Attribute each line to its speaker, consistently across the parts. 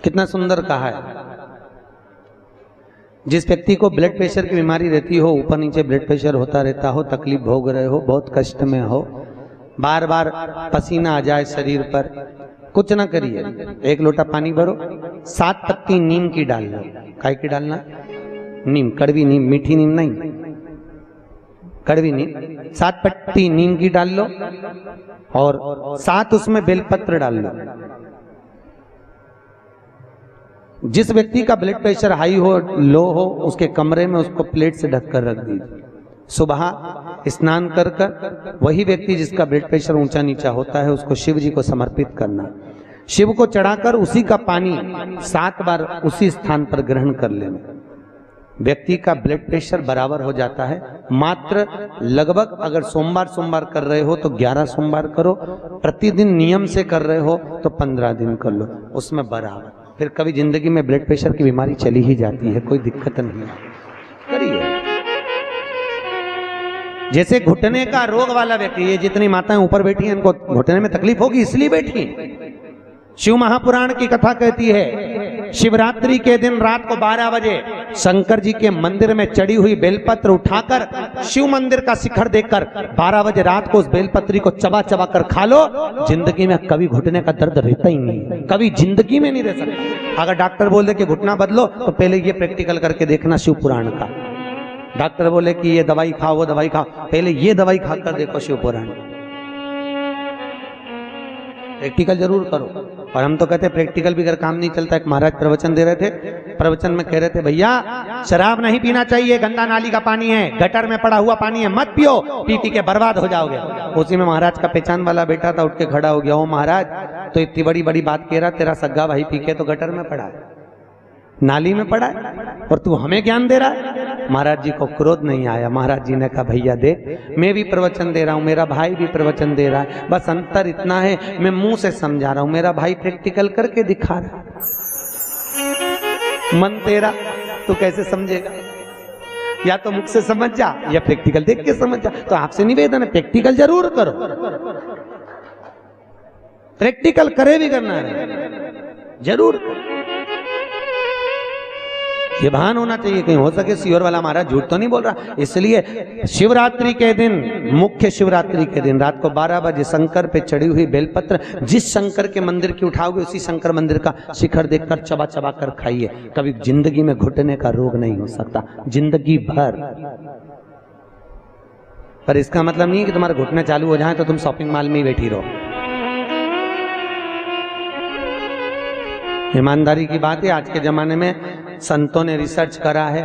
Speaker 1: कितना सुंदर कहा है। जिस व्यक्ति को ब्लड प्रेशर की बीमारी रहती हो, ऊपर नीचे ब्लड प्रेशर होता रहता हो, तकलीफ भोग रहे हो, बहुत कष्ट में हो, बार बार पसीना आ जाए शरीर पर, कुछ ना करिए, एक लोटा पानी भरो, 7 पत्ती नीम की डाल लो। काय की डालना? नीम, कड़वी नीम, मीठी नीम नहीं, कड़वी नीम। 7 पत्ती नीम की डाल लो और 7 उसमें बेलपत्र डाल लो। जिस व्यक्ति का ब्लड प्रेशर हाई हो, लो हो, उसके कमरे में उसको प्लेट से ढककर रख दीजिए। सुबह स्नान कर कर वही व्यक्ति जिसका ब्लड प्रेशर ऊंचा नीचा होता है, उसको शिव जी को समर्पित करना। शिव को चढ़ाकर उसी का पानी 7 बार उसी स्थान पर ग्रहण कर लेना। व्यक्ति का ब्लड प्रेशर बराबर हो जाता है। मात्र लगभग अगर सोमवार कर रहे हो तो 11 सोमवार करो, प्रतिदिन नियम से कर रहे हो तो 15 दिन कर लो, उसमें बराबर। फिर कभी जिंदगी में ब्लड प्रेशर की बीमारी चली ही जाती है, कोई दिक्कत नहीं करिए। जैसे घुटने का रोग वाला व्यक्ति, ये जितनी माताएं ऊपर बैठी हैं, इनको घुटने में तकलीफ होगी इसलिए बैठी। शिव महापुराण की कथा कहती है, शिवरात्रि के दिन रात को 12 बजे शंकर जी के मंदिर में चढ़ी हुई बेलपत्र उठाकर शिव मंदिर का शिखर देखकर 12 बजे रात को उस बेलपत्री को चबा चबा कर खा लो, जिंदगी में कभी घुटने का दर्द रहता ही नहीं, कभी जिंदगी में नहीं रह सकता। अगर डॉक्टर बोल दे कि घुटना बदलो तो पहले ये प्रैक्टिकल करके देखना शिव पुराण का। डॉक्टर बोले कि ये दवाई खाओ, वो दवाई खाओ, पहले ये दवाई खाकर देखो शिव पुराण। प्रैक्टिकल जरूर करो। और हम तो कहते हैं प्रैक्टिकल भी अगर काम नहीं चलता। एक महाराज प्रवचन दे रहे थे, प्रवचन में कह रहे थे, भैया शराब नहीं पीना चाहिए, गंदा नाली का पानी है, गटर में पड़ा हुआ पानी है, मत पियो, पी पी के बर्बाद हो जाओगे। उसी में महाराज का पहचान वाला बेटा था, उठ के खड़ा हो गया, ओ महाराज तो इतनी बड़ी बड़ी बात कह रहा, तेरा सग्गा भाई पी के तो गटर में पड़ा है, नाली में पड़ा है, और तू हमें ज्ञान दे रहा है। महाराज जी को क्रोध नहीं आया। महाराज जी ने कहा, भैया देख, मैं भी प्रवचन दे रहा हूँ, मेरा भाई भी प्रवचन दे रहा है, बस अंतर इतना है मैं मुंह से समझा रहा हूँ, मेरा भाई प्रैक्टिकल करके दिखा रहा है। मन तेरा, तू कैसे समझेगा? या तो मुख से समझ जा या प्रैक्टिकल देख के समझ जा। तो आपसे निवेदन है, प्रैक्टिकल जरूर करो, प्रैक्टिकल करे भी करना है जरूर। ये भान होना चाहिए, कहीं हो सके सियोर वाला महाराज झूठ तो नहीं बोल रहा। इसलिए शिवरात्रि के दिन, मुख्य शिवरात्रि के दिन रात को 12 बजे शंकर पे चढ़ी हुई बेलपत्र, जिस शंकर के मंदिर की उठाओगे उसी शंकर मंदिर का शिखर देखकर चबा चबा कर खाइए। कभी जिंदगी में घुटने का रोग नहीं हो सकता, जिंदगी भर। पर इसका मतलब नहीं है कि तुम्हारे घुटने चालू हो जाए तो तुम शॉपिंग मॉल में ही बैठी रहो। ईमानदारी की बात है, आज के जमाने में संतों ने रिसर्च करा है।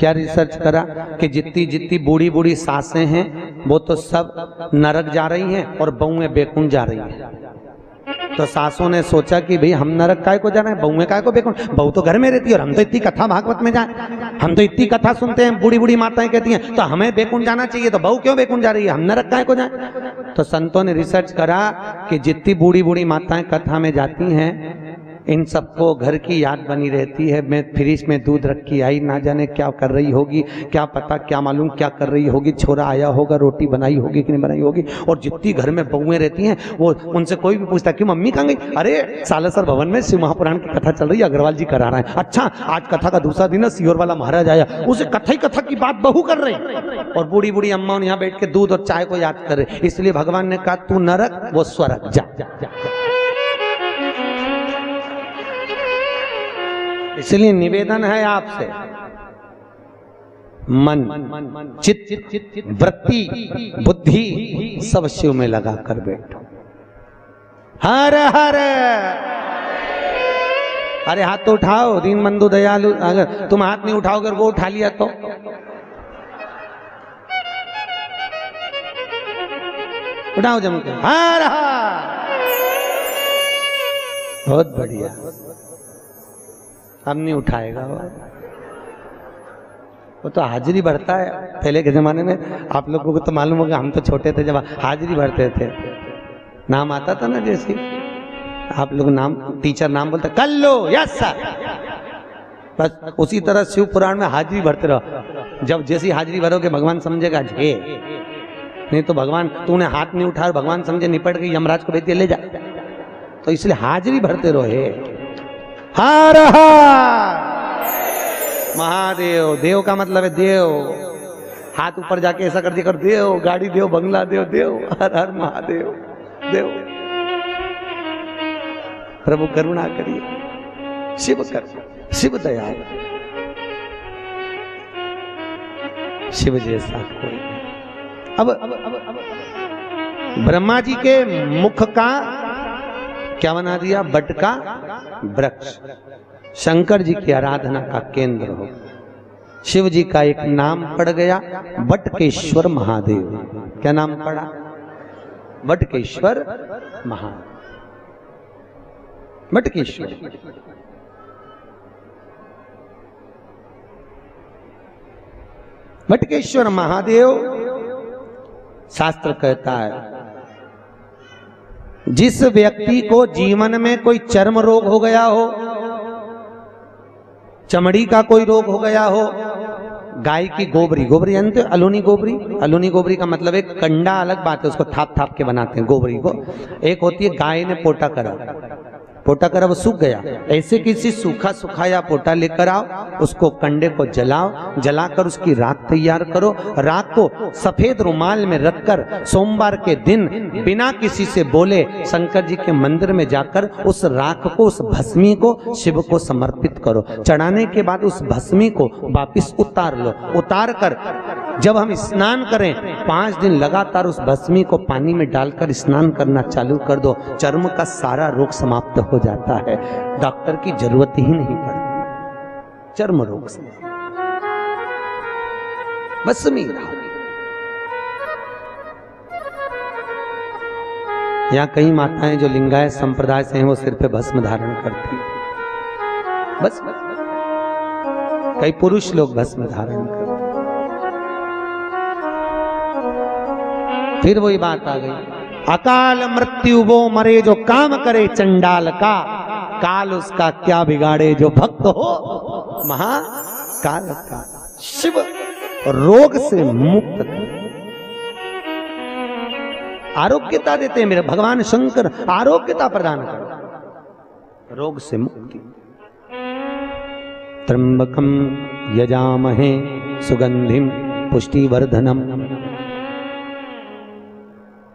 Speaker 1: क्या रिसर्च करा? कि जितनी जितनी बूढ़ी बूढ़ी सासें हैं वो तो सब नरक जा रही हैं और बहुएं बेकुंठ जा रही हैं। तो सासों ने सोचा कि भाई हम नरक काय को जा रहे हैं, बहुएं काय को बेकुंठ? बहू तो घर में रहती है और हम तो इतनी कथा भागवत में जाए, हम तो इतनी कथा सुनते हैं, बूढ़ी बूढ़ी माताएं कहती हैं, तो हमें बेकुंठ जाना चाहिए, तो बहू क्यों बेकुंठ जा रही है, हम नरक काय को जाए? तो संतों ने रिसर्च करा कि जितनी बूढ़ी बूढ़ी माताएं कथा में जाती हैं, इन सबको घर की याद बनी रहती है। मैं फ्रिज में दूध रख के आई, ना जाने क्या कर रही होगी, क्या पता, क्या मालूम क्या कर रही होगी, छोरा आया होगा, रोटी बनाई होगी कि नहीं बनाई होगी। और जितनी घर में बहुएं रहती हैं, वो उनसे कोई भी पूछता कि मम्मी कहाँ गई? अरे सालेसर भवन में शिव महापुराण की कथा चल रही है, अग्रवाल जी करा रहे हैं। अच्छा, आज कथा का दूसरा दिन है, सियोर वाला महाराज आया, उसे कथा की बात बहू कर रही, और बूढ़ी बूढ़ी अम्मा यहाँ बैठ के दूध और चाय को याद कर रहे। इसलिए भगवान ने कहा, तू नरक वो स्वर्ग जा। इसलिए निवेदन है आपसे, मन, चित्त, वृत्ति, बुद्धि सब शिव में लगा कर बैठो। हर हर। अरे हाथ तो उठाओ, दीनबंधु दयालु। अगर तुम हाथ नहीं उठाओगे, वो उठा लिया तो उठाओ जम के। हर हर। बहुत बढ़िया। हम नहीं उठाएगा वो तो हाजिरी भरता है। पहले के जमाने में आप लोगों को तो मालूम होगा, हम तो छोटे थे जब हाजिरी भरते थे, नाम आता था ना, जैसे आप लोग नाम, टीचर नाम बोलते, कर लो, यस सर, बस उसी तरह शिव पुराण में हाजिरी भरते रहो। जब जैसी हाजिरी भरोगे भगवान समझेगा झे, नहीं तो भगवान, तूने हाथ नहीं उठा, भगवान समझे निपट गई, यमराज को भेज दिया ले जा। तो इसलिए हाजिरी भरते रहो। हर हर महादेव। देव का मतलब है देव। हाथ ऊपर जाके ऐसा कर दिया कर, देव गाड़ी देव बंगला देव, देव हर हर महादेव देव। प्रभु करुणा करिए, शिव कर, शिव दयाल, शिव जैसा कोई। अब ब्रह्मा जी के मुख का क्या बना दिया? बट का वृक्ष। शंकर जी की आराधना का केंद्र हो। शिव जी का एक नाम पड़ गया, बटकेश्वर महादेव। क्या नाम पड़ा? बटकेश्वर महादेव। बटकेश्वर बटकेश्वर महादेव। शास्त्र कहता है जिस व्यक्ति को जीवन में कोई चर्म रोग हो गया हो, चमड़ी का कोई रोग हो गया हो, गाय की गोबरी, गोबरी जानते हो? अलूनी गोबरी। अलूनी गोबरी का मतलब एक कंडा अलग बात है, उसको थाप थाप के बनाते हैं गोबरी को। एक होती है गाय ने पोटा करा, पोटा करा वो सूख गया, ऐसे किसी सूखा सुखाया पोटा लेकर आओ, उसको कंडे को जलाओ, जलाकर उसकी राख तैयार करो। राख को सफेद रुमाल में रखकर सोमवार के दिन बिना किसी से बोले शंकर जी के मंदिर में जाकर उस राख को, उस भस्मी को शिव को समर्पित करो। चढ़ाने के बाद उस भस्मी को वापिस उतार लो। उतार कर जब हम स्नान करें 5 दिन लगातार उस भस्मी को पानी में डालकर स्नान करना चालू कर दो, चर्म का सारा रोग समाप्त हो जाता है। डॉक्टर की जरूरत ही नहीं पड़ती चर्म रोग से। भस्मी यहाँ कई माताएं जो लिंगायत संप्रदाय से हैं वो सिर पे भस्म धारण करती हैं। बस कई पुरुष लोग भस्म धारण करते। फिर वही बात आ गई, अकाल मृत्यु वो मरे जो काम करे चंडाल का, काल उसका क्या बिगाड़े जो भक्त हो महाकाल का। शिव रोग से मुक्त आरोग्यता देते हैं। मेरे भगवान शंकर आरोग्यता प्रदान करते, रोग से मुक्ति। त्र्यंबकम यजामहे सुगंधिम पुष्टिवर्धनम।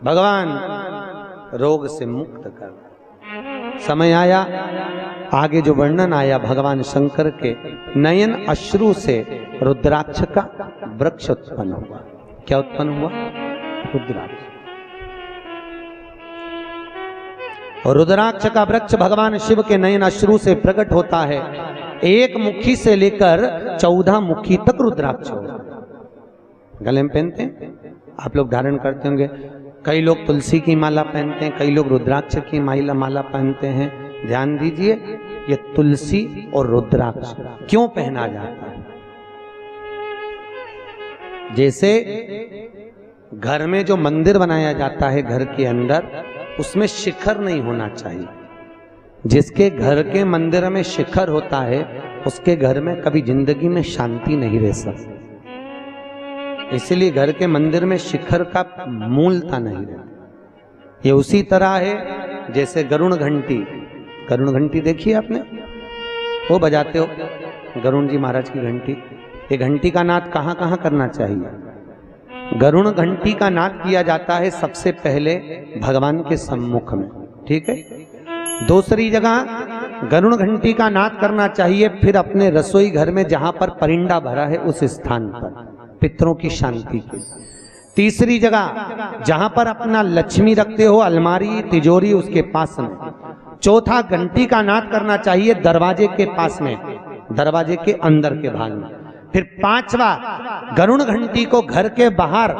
Speaker 1: भगवान रोग से मुक्त कर। समय आया, आगे जो वर्णन आया भगवान शंकर के नयन अश्रु से रुद्राक्ष का वृक्ष उत्पन्न हुआ। क्या उत्पन्न हुआ? रुद्राक्ष। और रुद्राक्ष का वृक्ष भगवान शिव के नयन अश्रु से प्रकट होता है। एक मुखी से लेकर 14 मुखी तक रुद्राक्ष होगा। गले में पहनते हैं, आप लोग धारण करते होंगे। कई लोग तुलसी की माला पहनते हैं, कई लोग रुद्राक्ष की माला पहनते हैं। ध्यान दीजिए, ये तुलसी और रुद्राक्ष क्यों पहना जाता है? जैसे घर में जो मंदिर बनाया जाता है घर के अंदर, उसमें शिखर नहीं होना चाहिए। जिसके घर के मंदिर में शिखर होता है उसके घर में कभी जिंदगी में शांति नहीं रह सकती। इसलिए घर के मंदिर में शिखर का मूलता नहीं रहती। ये उसी तरह है जैसे गरुण घंटी। गरुण घंटी देखी है आपने? वो बजाते हो गरुण जी महाराज की घंटी। ये घंटी का नाद कहाँ कहाँ करना चाहिए? गरुण घंटी का नाद किया जाता है सबसे पहले भगवान के सम्मुख में, ठीक है। दूसरी जगह गरुण घंटी का नाद करना चाहिए फिर अपने रसोई घर में जहां पर परिंदा भरा है उस स्थान पर, पितरों की शांति के। तीसरी जगह जहां पर अपना लक्ष्मी रखते हो, अलमारी तिजोरी उसके पास में। चौथा घंटी का नाद करना चाहिए दरवाजे के पास में, दरवाजे के अंदर के भाग में। फिर पांचवा गरुण घंटी को घर के बाहर,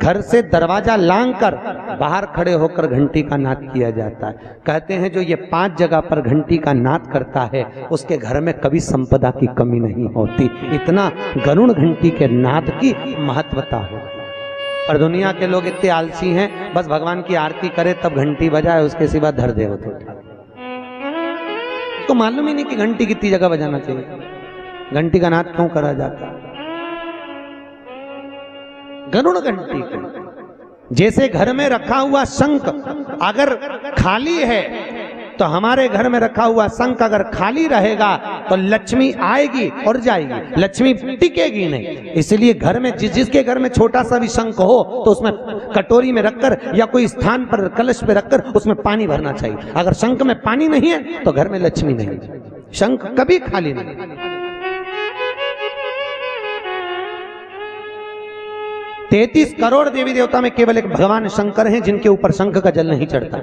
Speaker 1: घर से दरवाजा लांग कर बाहर खड़े होकर घंटी का नाद किया जाता है। कहते हैं जो ये 5 जगह पर घंटी का नाद करता है उसके घर में कभी संपदा की कमी नहीं होती। इतना गरुण घंटी के नाद की महत्वता है। और दुनिया के लोग इतने आलसी हैं, बस भगवान की आरती करे तब घंटी बजाए, उसके सिवा धर दे होते। तो मालूम ही नहीं कि घंटी कितनी जगह बजाना चाहिए, घंटी का नाद क्यों करा जाता। गरुण घंटी के जैसे घर में रखा हुआ शंख अगर खाली है तो हमारे घर में रखा हुआ शंख अगर खाली रहेगा तो लक्ष्मी आएगी और जाएगी, लक्ष्मी टिकेगी नहीं। इसलिए घर में जिसके घर में छोटा सा भी शंख हो तो उसमें कटोरी में रखकर या कोई स्थान पर कलश पे रखकर उसमें पानी भरना चाहिए। अगर शंख में पानी नहीं है तो घर में लक्ष्मी नहीं, शंख कभी खाली नहीं। 33 करोड़ देवी देवता में केवल एक भगवान शंकर हैं जिनके ऊपर शंख का जल नहीं चढ़ता,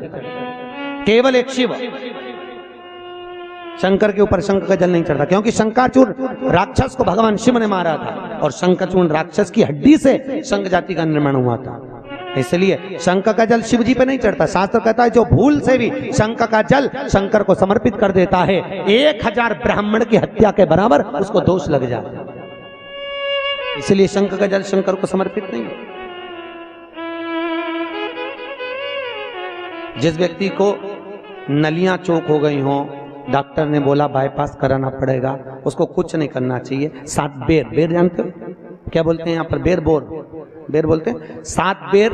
Speaker 1: केवल एक शिव शंकर के ऊपर शंख का जल नहीं चढ़ता, क्योंकि शंकाचूर राक्षस को भगवान शिव ने मारा था और शंकाचूर राक्षस की हड्डी से शंख जाति का निर्माण हुआ था, इसलिए शंख का जल शिव जी पे नहीं चढ़ता। शास्त्र कहता है जो भूल से भी शंख का जल शंकर को समर्पित कर देता है 1000 ब्राह्मण की हत्या के बराबर उसको दोष लग जाता है, इसलिए शंख का जल शंकर को समर्पित नहीं है। जिस व्यक्ति को नलियां चौक हो गई हों, डॉक्टर ने बोला बाईपास कराना पड़ेगा, उसको कुछ नहीं करना चाहिए। 7 बेर, बेर जानते हो क्या बोलते हैं यहाँ पर? बेर, बेर बोलते हैं। 7 बेर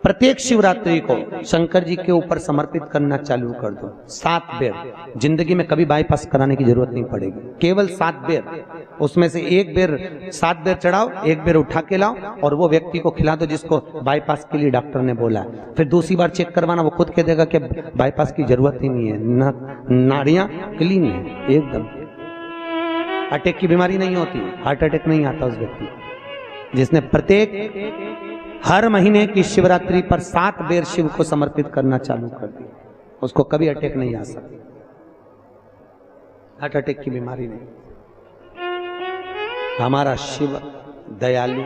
Speaker 1: प्रत्येक शिवरात्रि को शंकर जी के ऊपर समर्पित करना चालू कर दो। 7 बेर, जिंदगी में कभी बाईपास कराने की जरूरत नहीं पड़ेगी, केवल 7 बेर। उसमें से 1 बेर 7 बेर चढ़ाओ, 1 बेर उठा के लाओ और वो व्यक्ति को खिला दो जिसको बाईपास के लिए डॉक्टर ने बोला। फिर दूसरी बार चेक करवाना, वो खुद कह देगा कि बाईपास की जरूरत ही नहीं है, नाड़ियां क्लीन है एकदम, अटैक की बीमारी नहीं होती, हार्ट अटैक नहीं आता उस व्यक्ति जिसने प्रत्येक हर महीने की शिवरात्रि पर 7 बेर शिव को समर्पित करना चालू कर दिया, उसको कभी अटैक नहीं आ सकती, हार्ट अटैक की बीमारी नहीं। हमारा शिव दयालु